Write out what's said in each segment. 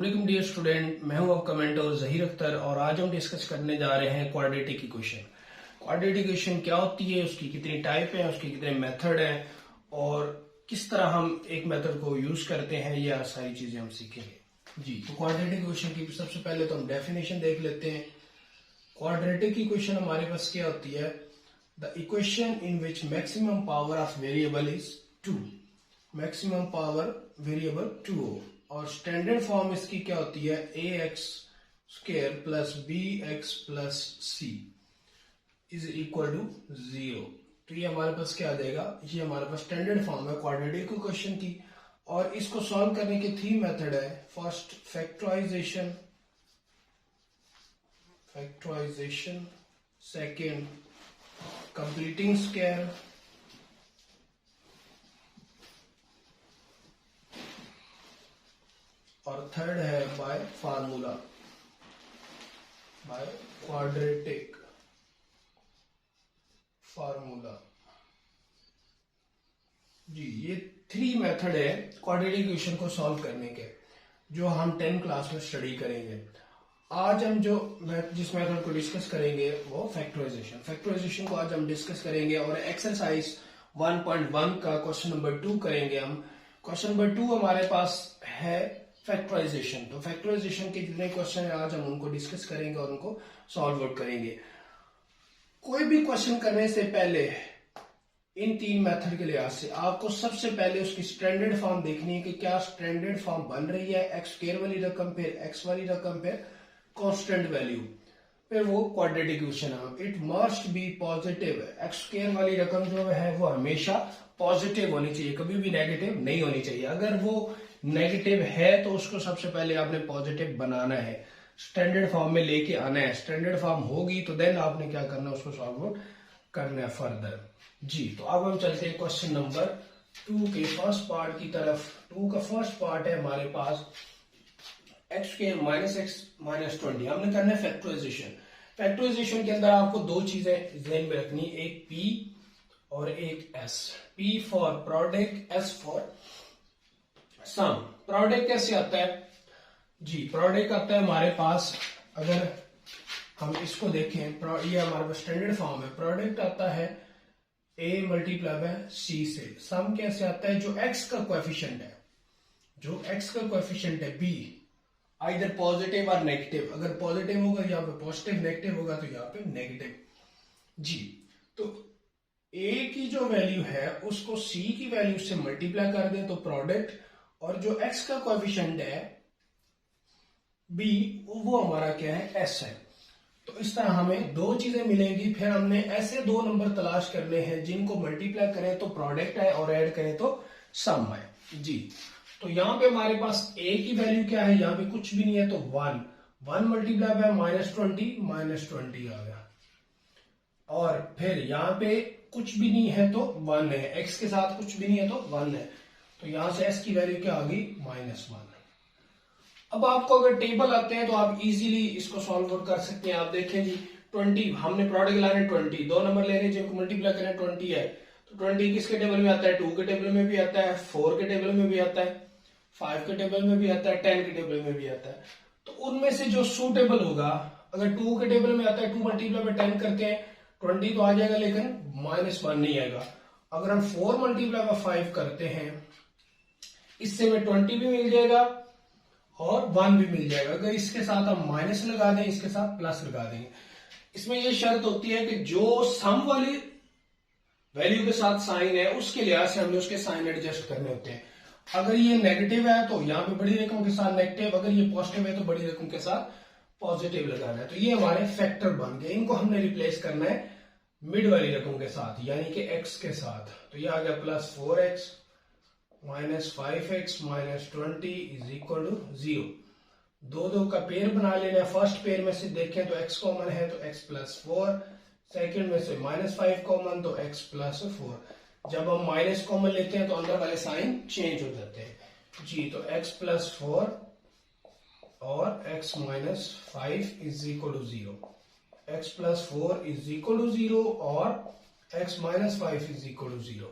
वालेकुम dear student, मैं हूं आपका मेंटर जहीर अख्तर और आज हम डिस्कस करने जा रहे हैं क्वाड्रेटिक इक्वेशन। क्वाड्रेटिक इक्वेशन क्या होती है, उसकी कितनी टाइप है, उसके कितने मेथड हैं और किस तरह हम एक मेथड को यूज करते हैं, यह सारी चीजें हम सीखेंगे। जी, तो क्वाड्रेटिक इक्वेशन की सबसे पहले तो हम डेफिनेशन देख लेते हैं। क्वाड्रेटिक इक्वेशन हमारे पास क्या होती है? The equation in which maximum power of variable is 2। Maximum power variable 2 हो और स्टैंडर्ड फॉर्म इसकी क्या होती है? A X square plus B X plus C is equal to 0। तो ये हमारे पास क्या आ जाएगा? ये हमारे पास स्टैंडर्ड फॉर्म है क्वाड्रेटिक इक्वेशन की और इसको सॉल्व करने के 3 मेथड है। First factorization, second completing square और थर्ड है by formula, by quadratic formula. जी, ये 3 मेथड है क्वाड्रेटिक इक्वेशन को सॉल्व करने के, जो हम 10 क्लास में स्टडी करेंगे। आज हम जिस मेथड को डिस्कस करेंगे वो फैक्टराइजेशन को आज हम डिस्कस करेंगे और एक्सरसाइज 1.1 का क्वेश्चन नंबर 2 करेंगे हम। क्वेश्चन नंबर 2 हमारे पास है फैक्टराइजेशन। तो फैक्टराइजेशन के जितने क्वेश्चन है आज हम उनको डिस्कस करेंगे और उनको सॉल्व आउट करेंगे। कोई भी क्वेश्चन करने से पहले इन 3 मेथड के लिहाज से आपको सबसे पहले उसकी स्टैंडर्ड फॉर्म देखनी है कि क्या स्टैंडर्ड फॉर्म बन रही है। एक्स स्क्वायर वाली रकम पे एक्स वाली रकम पे कांस्टेंट वैल्यू, फिर वो क्वाड्रेटिक इक्वेशन है। It must be positive. X square वाली रकम जो है वो हमेशा पॉजिटिव होनी चाहिए, कभी भी नेगेटिव नहीं होनी चाहिए। अगर वो नेगेटिव है तो उसको सबसे पहले आपने पॉजिटिव बनाना है, स्टैंडर्ड फॉर्म में लेके आना है। स्टैंडर्ड फॉर्म होगी तो देन आपने क्या करना है, उसको सॉल्व आउट करना है फर्दर। जी, तो अब हम चलते हैं क्वेश्चन नंबर 2 के फर्स्ट पार्ट की तरफ। 2 का फर्स्ट पार्ट है हमारे पास X square minus X minus 20। हमने करना है फैक्टराइजेशन। फैक्टराइजेशन के अंदर आपको 2 चीजें ध्यान में रखनी, एक पी और एक S. P for product, S for sum. Product कैसे आता है? जी, प्रोडक्ट आता है हमारे पास, अगर हम इसको देखें, ये हमारे पास स्टैंडर्ड फॉर्म है। प्रोडक्ट आता है a मल्टीप्लाई बाय सी से। सम कैसे आता है? जो x का कोएफिशिएंट है, जो x का कोएफिशिएंट है b, आइदर पॉजिटिव और नेगेटिव। अगर पॉजिटिव होगा यहाँ पे पॉजिटिव, नेगेटिव होगा तो यहाँ पे नेगेटिव। जी, तो a की जो वैल्यू है उसको c की वैल्यू से मल्टीप्लाई कर दें तो प्रोडक्ट, और जो x का कोएफिशिएंट है b, वो हमारा क्या है? s है। तो इस तरह हमें 2 चीजें मिलेंगी। फिर हमने ऐसे 2 नंबर तलाश करने हैं जिनको मल्टीप्लाई करें तो प्रोडक्ट है और ऐड करें तो सम है। जी, तो यहां पे हमारे पास a की वैल्यू क्या है? यहां पे कुछ भी नहीं है तो 1 मल्टीप्लाई बाय -20 आ गया। और फिर यहां पे कुछ भी नहीं है तो 1 है, x के साथ कुछ भी नहीं है तो 1 है, तो यहां से s की वैल्यू क्या आ गई? -1। अब आपको अगर टेबल आते हैं तो आप इजीली इसको सॉल्व आउट कर सकते हैं। आप देखें जी, 20 हमने प्रोडक्ट लाने 20, 2 नंबर ले रहे हैं जिनको मल्टीप्लाई करें 20 है, तो 20 किसके टेबल में आता है? 2 के टेबल में भी आता है, 4 के टेबल में भी आता है, 5 के टेबल में भी आता है, 10 के टेबल में भी आता है। तो उनमें से जो सूटेबल होगा, अगर 2 के टेबल में आता है 2 मल्टीप्लाई में 10 करते हैं 20 तो आ जाएगा, लेकिन -1 नहीं आएगा। अगर हम 4 मल्टीप्लाई में 5 करते हैं, इससे में 20 भी मिल जाएगा और 1 भी मिल जाएगा। अगर इसके साथ हम माइनस लगा दें, इसके साथ प्लस लगा देंगे। इसमें यह शर्त होती है कि जो सम वाली वैल्यू के साथ साइन है उसके लिहाज से हमने उसके साइन एडजस्ट करने होते हैं। अगर ये नेगेटिव है तो यहाँ पे बड़ी रकम के साथ नेगेटिव, अगर ये पॉजिटिव है तो बड़ी रकम के साथ पॉजिटिव लगाना है। तो ये हमारे फैक्टर बन गए। इनको हमने रिप्लेस करना है मिड वाली रकम के साथ, यानी कि x के साथ। तो ये आ गया +4x -5x -20 is equal to 0। 2 का पेयर बना लेना। फर्स्ट पेयर में से देखें तो x कॉमन है तो x +4, सेकेंड में से -5 कॉमन तो x +4। जब हम माइनस कॉमन लेते हैं तो अंदर वाले साइन चेंज हो जाते हैं। जी, तो x +4 और x -5 is equal to 0। x +4 is equal to 0 और x -5 इज इक्वल टू 0।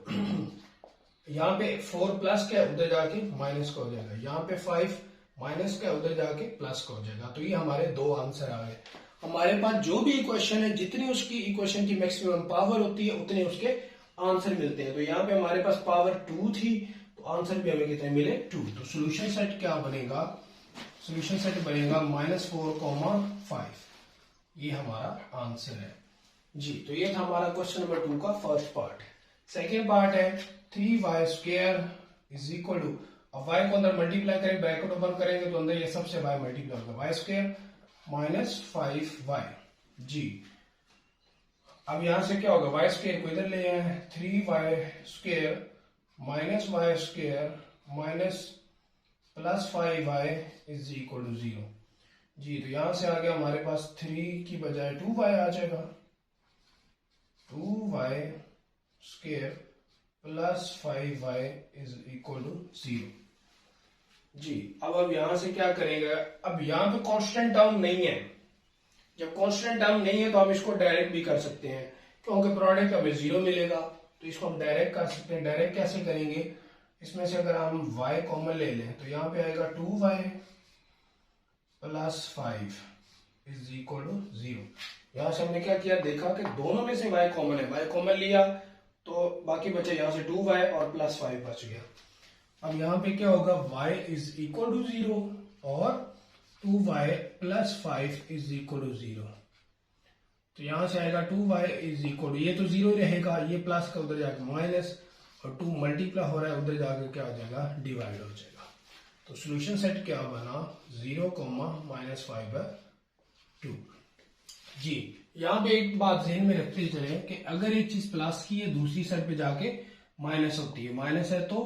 यहाँ पे 4 प्लस क्या उधर जाके माइनस का हो जाएगा, यहाँ पे 5 माइनस का उधर जाके प्लस का हो जाएगा। तो ये हमारे दो आंसर आ गए। हमारे पास जो भी इक्वेशन है, जितनी उसकी इक्वेशन की मैक्सिमम पावर होती है उतने उसके आंसर मिलते हैं। तो यहाँ पे हमारे पास पावर 2 थी, तो आंसर भी हमें कितने मिले 2। तो सोल्यूशन सेट क्या बनेगा, सोल्यूशन सेट बनेगा -4,5। ये हमारा आंसर है जी। तो ये था हमारा क्वेश्चन नंबर 2 का फर्स्ट पार्ट। सेकेंड पार्ट है 3y² इज इक्वल टू, अब y को अंदर मल्टीप्लाई करें, ब्रैकेट ओपन करेंगे तो अंदर ये सबसे y मल्टीप्लाई होगा, y² -5y जी। अब यहां से क्या होगा, y² को इधर ले आए, 3y² -y² +5y is equal to 0 जी। तो यहां से आ गया हमारे पास 3 की बजाय 2y आ जाएगा, 2y² +5y is equal to 0 जी। अब यहां से क्या करेंगे, अब यहां पे कांस्टेंट टर्म नहीं है। जब कांस्टेंट टर्म नहीं है तो हम इसको डायरेक्ट भी कर सकते हैं, क्योंकि प्रोडक्ट हमें 0 मिलेगा। तो इसको हम डायरेक्ट कर सकते हैं। डायरेक्ट कैसे करेंगे, इसमें से अगर हम y कॉमन ले लें तो यहाँ पे आएगा 2y +5 इज इक्वल टू 0। यहां से हमने क्या किया, देखा कि दोनों में से y कॉमन है, y कॉमन लिया तो बाकी बचा यहाँ से 2y और +5 बच गया। अब यहाँ पे क्या होगा, y इज इक्वल टू 0 और 2y +5 इज इक्वल टू 0। तो यहां से आएगा 2y इज इक्वल टू, ये तो 0 ही रहेगा, ये प्लस का उधर जाके माइनस, और 2 मल्टीप्लाई हो रहा है, उधर जाके क्या हो जाएगा, डिवाइड हो जाएगा। तो सॉल्यूशन सेट क्या बना, 0, -5/2 जी। यहाँ पे एक बात ध्यान में रखते चले कि अगर एक चीज प्लस की है, दूसरी साइड पे जाके माइनस होती है, माइनस है तो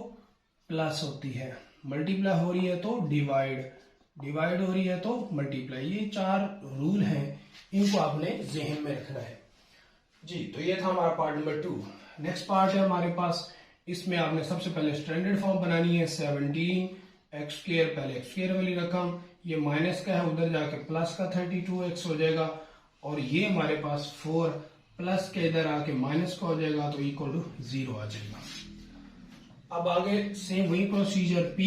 प्लस होती है, मल्टीप्लाई हो रही है तो डिवाइड, डिवाइड हो रही है तो मल्टीप्लाई। ये 4 रूल हैं, इनको आपने जहन में रखना है जी। तो ये था हमारा पार्ट नंबर 2। नेक्स्ट पार्ट है हमारे पास, इसमें आपने सबसे पहले स्टैंडर्ड फॉर्म बनानी है। 17x² पहले x² वाली रकम, ये माइनस का है, उधर जाके प्लस का 32x हो जाएगा, और ये हमारे पास 4 प्लस के इधर आके माइनस का हो जाएगा, तो इक्वल टू 0 आ जाएगा। अब आगे सेम वही प्रोसीजर, P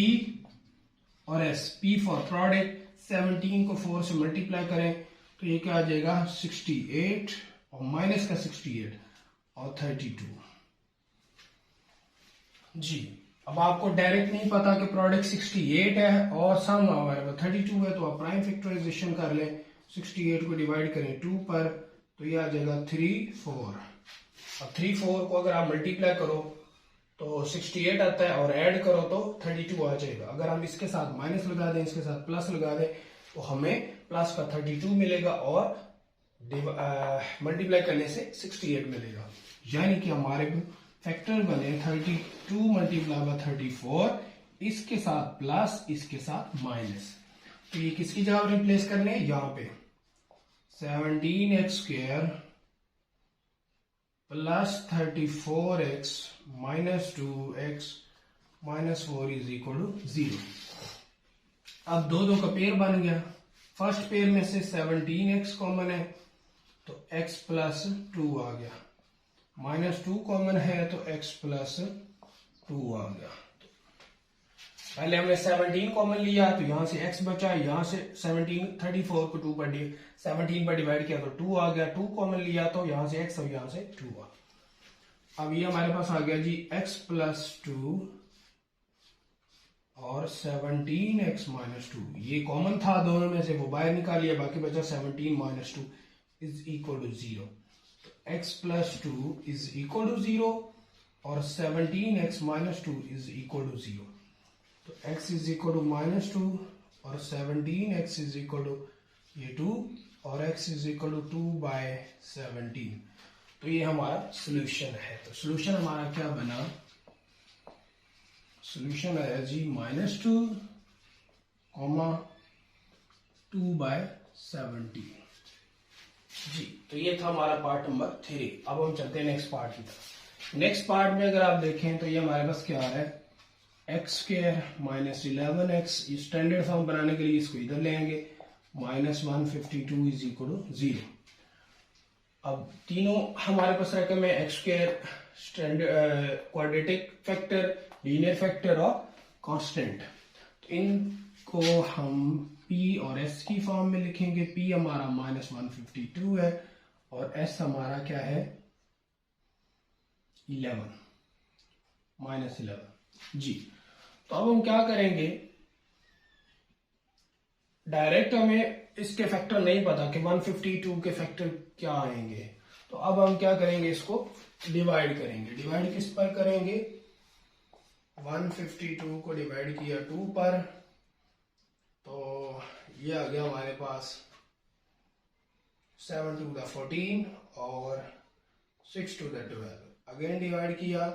और S, P फॉर प्रोडक्ट, 17 को 4 से मल्टीप्लाई करें तो ये क्या आ जाएगा, 68 और माइनस का 68 और 32 जी। अब आपको डायरेक्ट नहीं पता कि प्रोडक्ट 68 है और सम हमारे पास 32 है, तो आप प्राइम फैक्टराइजेशन कर लें। 68 को डिवाइड करें 2 पर तो ये आ जाएगा 3, 4। अब 3, 4 को अगर आप मल्टीप्लाई करो तो 68 आता है, और ऐड करो तो 32 आ जाएगा। अगर हम इसके साथ माइनस लगा दें, इसके साथ प्लस लगा दें, तो हमें प्लस का 32 मिलेगा और मल्टीप्लाई करने से 68 मिलेगा। यानी कि हमारे फैक्टर बने 32 मल्टीप्लाई बाय 34, इसके साथ प्लस, इसके साथ माइनस। तो ये किसकी जगह रिप्लेस करने हैं, यहां पे 17x² +34x -2x -4 is equal to 0। अब दो का पेयर बन गया। फर्स्ट पेयर में से 17x कॉमन है तो x +2 आ गया, -2 कॉमन है तो x +2 आ गया। पहले हमने 17 कॉमन लिया तो यहां से x बचा, यहां से 34 को 2 पर 17 पर डिवाइड किया तो 2 आ गया, 2 कॉमन लिया तो यहां से x और यहां से 2 आ। अब ये हमारे पास आ गया जी x +2 और 17x -2, ये कॉमन था दोनों में से, वो बाहर निकालिए, बाकी बचा 17 - 2 इज इक्वल टू 0। तो x +2 इज इक्वल टू 0 और 17x -2 इज इक्वल टू 0। तो x इज इक्वल टू -2 और 17x इज इक्वल टू ये 2 और x इज इक्वल टू 2/17। तो ये हमारा सोल्यूशन है। तो सोल्यूशन हमारा क्या बना, सोल्यूशन है जी -2, 2/17 जी। तो ये था हमारा पार्ट नंबर 3। अब हम चलते हैं नेक्स्ट पार्ट की तरफ। नेक्स्ट पार्ट में अगर आप देखें तो ये हमारे पास क्या है, x² -11x, स्टैंडर्ड फॉर्म बनाने के लिए इसको इधर ले आएंगे, -152 इज इक्वल टू 0। अब तीनों हमारे पास रकम है, x² standard quadratic factor, linear factor और कांस्टेंट। तो इन इसको हम P और S की फॉर्म में लिखेंगे। P हमारा -152 है और S हमारा क्या है 11 -11 जी। तो अब हम क्या करेंगे, डायरेक्ट हमें इसके फैक्टर नहीं पता कि 152 के फैक्टर क्या आएंगे, तो अब हम क्या करेंगे, इसको डिवाइड करेंगे। डिवाइड किस पर करेंगे, 152 को डिवाइड किया 2 पर, तो ये आ गया हमारे पास 7 to the 14 और 6 to the 12। अगेन डिवाइड किया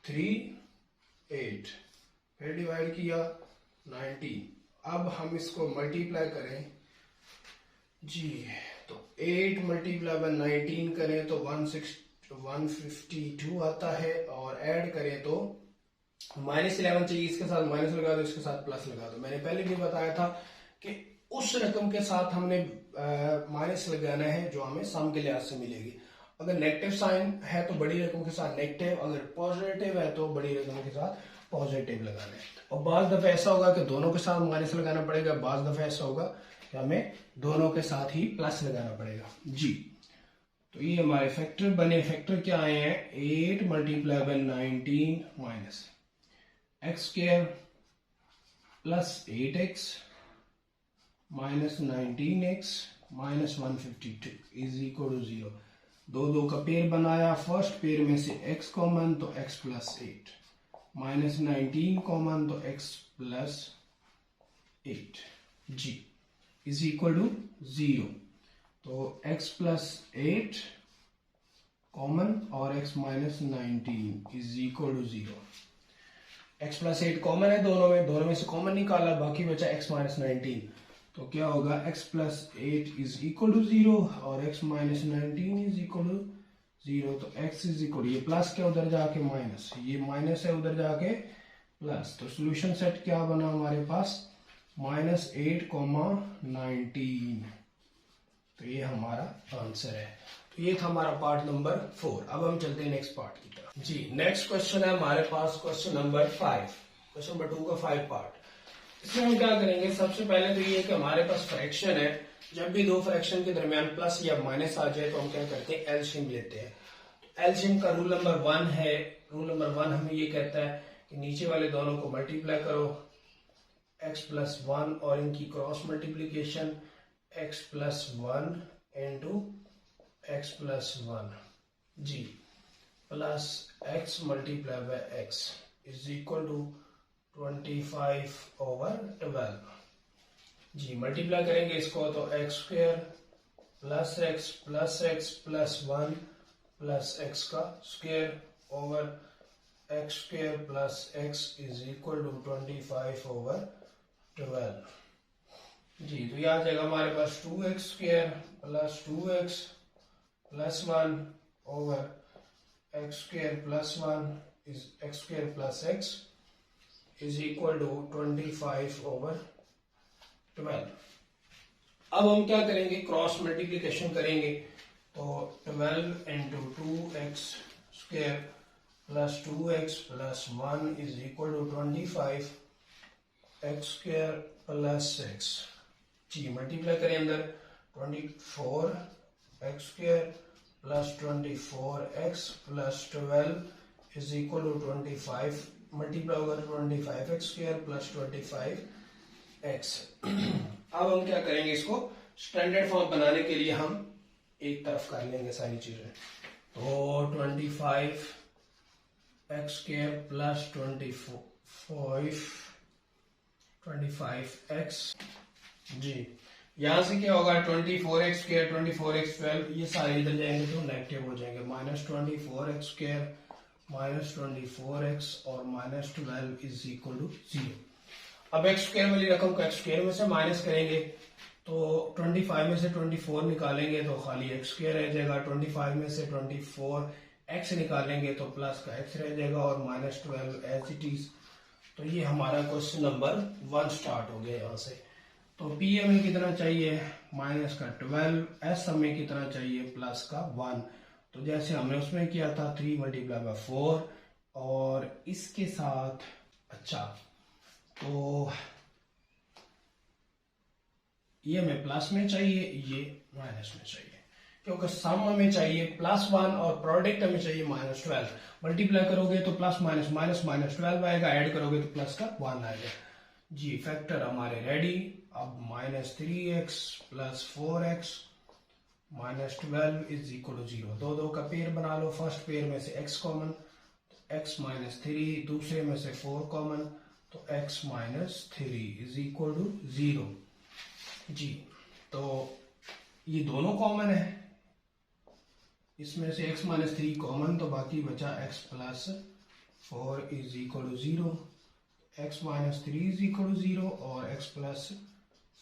3 8, फिर डिवाइड किया 19। अब हम इसको मल्टीप्लाई करें जी, तो 8 मल्टीप्लाई बाय 19 करें तो 152 आता है, और ऐड करें तो -11 चाहिए, इसके साथ माइनस लगा दो, इसके साथ प्लस लगा दो। मैंने पहले भी बताया था कि उस रकम के साथ हमने माइनस लगाना है जो हमें सम के लिहाज से मिलेगी। अगर नेगेटिव साइन है तो बड़ी रकम के साथ नेगेटिव, अगर पॉजिटिव है तो बड़ी रकम के साथ पॉजिटिव लगाना है। और बाज दफा ऐसा होगा कि दोनों के साथ माइनस लगाना पड़ेगा, बाज दफा ऐसा होगा कि हमें दोनों के साथ ही प्लस लगाना पड़ेगा जी। तो ये हमारे फैक्टर बने। फैक्टर क्या आए हैं, 8 multiply by 19 minus x square plus 8x minus 19x minus 152 is equal to 0। दो का पेयर बनाया, फर्स्ट पेयर में से x कॉमन तो x प्लस 8, माइनस 19 कॉमन तो x प्लस 8 जी इज इक्वल टू 0। तो x प्लस 8 कॉमन और x minus 19 is equal to 0। x plus 8 common है दोनों में से कॉमन निकाला, बाकी बचा x माइनस 19। तो क्या होगा, x plus 8 is equal to 0 और x minus 19 is equal to 0। तो x इज इक्वल, ये प्लस क्या उधर जाके माइनस, ये माइनस है उधर जाके प्लस। तो सोल्यूशन सेट क्या बना हमारे पास, -8, 19। तो ये हमारा आंसर है। तो ये था हमारा पार्ट नंबर 4। अब हम चलते हैं नेक्स्ट पार्ट की तरफ जी। नेक्स्ट क्वेश्चन है हमारे पास क्वेश्चन नंबर 5, क्वेश्चन नंबर 2 का 5 पार्ट। इसमें हम क्या करेंगे, सबसे पहले तो ये कि हमारे पास फ्रैक्शन है, जब भी दो फ्रैक्शन के दरमियान प्लस या माइनस आ जाए तो हम क्या करते हैं, एलसीएम लेते हैं। तो एलसीएम का रूल नंबर 1 है। रूल नंबर 1 हमें ये कहता है कि नीचे वाले दोनों को मल्टीप्लाई करो, x प्लस 1 और इनकी cross multiplication x plus 1 into x plus 1 जी plus x multiply by x is equal to 25/12 जी। मल्टीप्लाई करेंगे इसको तो x square plus x plus x plus 1 plus x का square over x square plus x is equal to 25/12 जी। तो यह आ जाएगा हमारे पास 2x square plus 2x plus 1 over x square plus 1 is x square plus x is equal to 25/12। अब हम क्या करेंगे, क्रॉस मल्टीप्लिकेशन करेंगे। तो 12 into 2x square plus 2x plus 1 is equal to 25 x square plus x जी। Multiply करें अंदर 24 x square plus 24x plus 12 is equal to 25, multiply होगा 25x स्क्वायर प्लस 25x। अब हम क्या करेंगे, इसको स्टैंडर्ड फॉर्म बनाने के लिए हम एक तरफ कर लेंगे सारी चीजें। तो 25x स्क्वायर प्लस 25x जी। यहां से क्या होगा, 24x स्क्वायर 24x 12 ये सारे इधर जाएंगे तो नेगेटिव हो जाएंगे, -24x स्क्वायर -24x और -12 इज इक्वल टू 0। अब x स्क्वायर वाली रकम को x स्क्वायर में से माइनस करेंगे तो 25 में से 24 निकालेंगे तो खाली x स्क्वायर रह जाएगा, 25 में से 24x निकालेंगे तो प्लस का x रह जाएगा और -12 एज इट इज। तो ये हमारा क्वेश्चन नंबर 1 स्टार्ट हो गया यहाँ से। तो p हमें कितना चाहिए, माइनस का 12, s हमें कितना चाहिए, प्लस का 1। तो जैसे हमने उसमें किया था 3 मल्टीप्लाई बाय 4 और इसके साथ अच्छा तो ये हमें प्लस में चाहिए, ये माइनस में चाहिए, क्योंकि सम हमें चाहिए +1 और प्रोडक्ट हमें चाहिए -12। मल्टीप्लाई करोगे तो प्लस माइनस माइनस -12 आएगा, ऐड करोगे तो प्लस का 1 आएगा। जी फैक्टर हमारे रेडी। अब -3x + 4x -12 = 0। दो दो का पेयर बना लो, फर्स्ट पेयर में से x कॉमन, तो x - 3, दूसरे में से 4 कॉमन, तो x - 3 = 0। जी तो ये दोनों कॉमन है, इसमें से x - 3 कॉमन, तो बाकी बचा x + 4 = 0। x - 3 = 0 और x +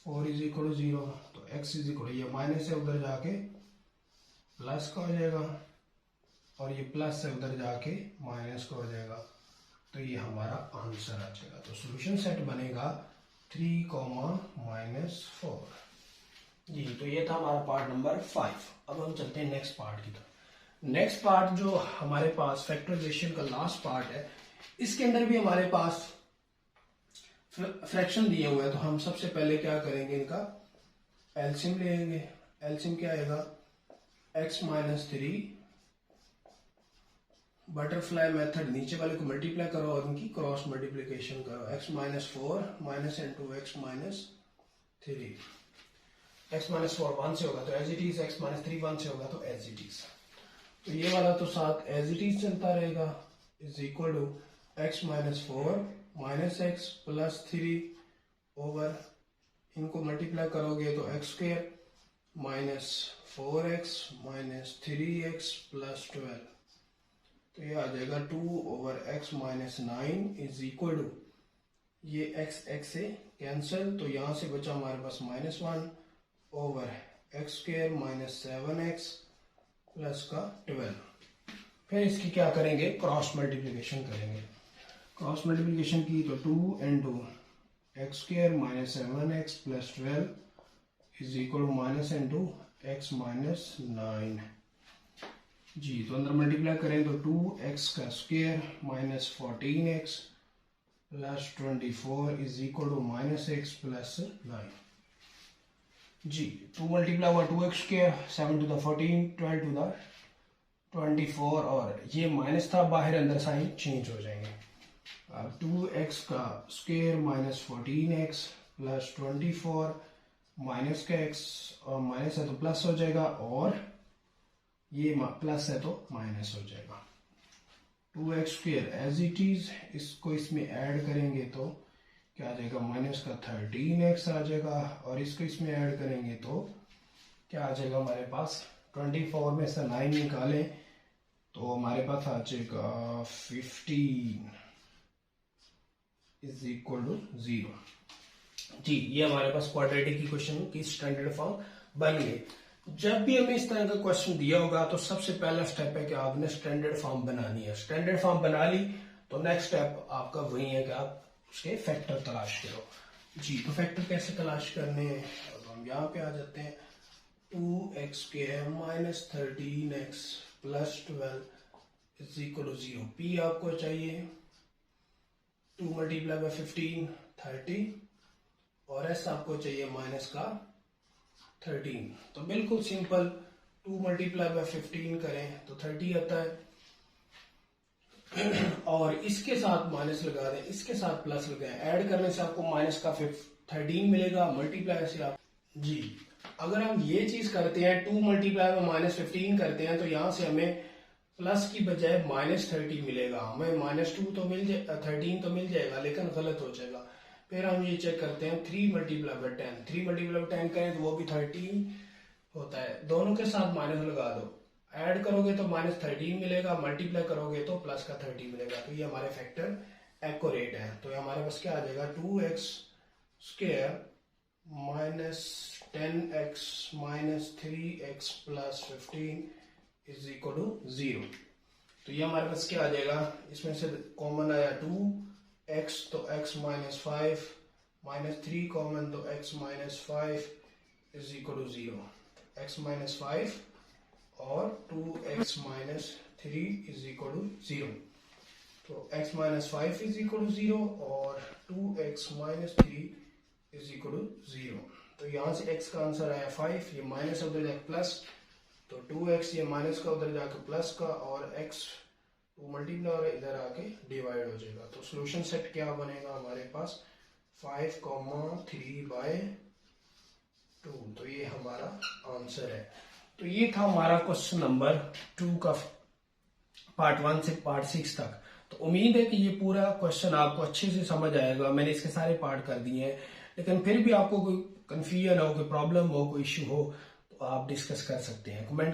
4 = 0। तो x ये माइनस है, उधर जाके प्लस का हो जाएगा, और ये प्लस है उधर जाके माइनस का हो जाएगा। तो ये हमारा आंसर आ जाएगा। तो सॉल्यूशन सेट बनेगा 3, -4। जी तो ये था हमारा पार्ट नंबर 5। अब हम चलते हैं नेक्स्ट पार्ट की तरफ। नेक्स्ट पार्ट जो हमारे पास फैक्टराइजेशन का लास्ट पार्ट है, इसके अंदर भी हमारे पास फ्रैक्शन दिए हुए हैं। तो हम सबसे पहले क्या करेंगे, इनका एलसीएम लेंगे। एलसीएम क्या आएगा, x - 3 बटरफ्लाई मेथड, नीचे वाले को मल्टीप्लाई करो और इनकी क्रॉस मल्टीप्लिकेशन करो। x - 4 -into x - 3, x - 4 1 से होगा तो एज इट इज, x - 3 1 से होगा तो एज इट इज। तो ये वाला तो साथ एज इट इज चलता रहेगा, = x - 4 -x + 3 ओवर, इनको मल्टीप्लाई करोगे तो x² -4x - 3x + 12, तो ये आ जाएगा 2/x - 9 ये x से कैंसिल, तो यहां से बचा हमारे पास -1 ओवर x² - 7x प्लस का 12। फिर इसकी क्या करेंगे, क्रॉस मल्टीप्लिकेशन करेंगे। क्रॉस मल्टीप्लिकेशन की तो 2 into x² - 7x + 12 = -x - 9। जी तो अंदर मल्टीप्लाई करें तो 2x² - 14x + 24 = -x + 9। जी 2 मल्टीप्लाई हुआ 2x², 7 to the 14, 12 to the 24, और ये माइनस था बाहर, अंदर साइन चेंज हो जाएंगे। अब 2x² - 14x + 24, माइनस का x और माइनस है तो प्लस हो जाएगा, और ये प्लस है तो माइनस हो जाएगा। 2x² एज इट इज, इसको इसमें ऐड करेंगे तो क्या आ जाएगा, -13x आ जाएगा, और इसको इसमें ऐड करेंगे तो क्या आ जाएगा हमारे पास, 24 में से 9 निकालें तो हमारे पास आ जाएगा 15 = 0। जी ये हमारे पास क्वाड्रेटिक इक्वेशन की स्टैंडर्ड फॉर्म बन गई। जब भी हमें इस तरह का क्वेश्चन दिया होगा तो सबसे पहला स्टेप है कि आपने स्टैंडर्ड फॉर्म बनानी है। स्टैंडर्ड फॉर्म बना ली तो नेक्स्ट स्टेप आपका वही है कि आप उसके फैक्टर तलाश करो। जी तो फैक्टर कैसे तलाश करने हैं, अब हम यहाँ पे आ जाते हैं। 2x² - 13x + 12 = 0। p आपको चाहिए 2 × 15 30, और s आपको चाहिए माइनस का 13। तो बिल्कुल सिंपल, 2 × 15 करें तो 30 आता है, और इसके साथ माइनस लगा दें, इसके साथ प्लस लगाएं, ऐड करने से आपको माइनस का 13 मिलेगा, मल्टीप्लाई से आप। जी अगर हम ये चीज करते हैं, 2 × -15 करते हैं, तो यहां से हमें प्लस की बजाय -30 मिलेगा। हमें -2 तो मिल जाए, 13 तो मिल जाएगा, लेकिन गलत हो जाएगा। फिर हम ये चेक करते हैं 3 × 10, 3 × 10 करें तो वो भी 13 होता है, दोनों के साथ माइनस लगा दो, ऐड करोगे तो -13 मिलेगा, मल्टीप्लाई करोगे तो प्लस का 30 मिलेगा। तो ये हमारे फैक्टर एक्यूरेट है। तो हमारे पास क्या आ जाएगा, 2x² -10x - 3x + 15 = 0। तो ये हमारे पास क्या आ जाएगा, इसमें से कॉमन आया 2x तो x - 5 -3 कॉमन तो x - 5 = 0। x - 5 और 2x - 3 = 0। तो x - 5 = 0 और 2x - 3 = 0। तो यहाँ से x का आंसर आया 5, ये माइनस उधर जाके प्लस, तो 2x ये माइनस का उधर जाके प्लस का, और x 2 मल्टीप्लाई और इधर आके डिवाइड हो जाएगा। तो सोल्यूशन सेट क्या बनेगा हमारे पास 5,3/2। तो ये हमारा आंसर है। तो ये था हमारा क्वेश्चन नंबर 2 का पार्ट 1 से पार्ट 6 तक। तो उम्मीद है कि ये पूरा क्वेश्चन आपको अच्छे से समझ आएगा। मैंने इसके सारे पार्ट कर दिए हैं, लेकिन फिर भी आपको कोई कंफ्यूजन हो, कोई प्रॉब्लम हो, कोई इश्यू हो, तो आप डिस्कस कर सकते हैं। कमेंट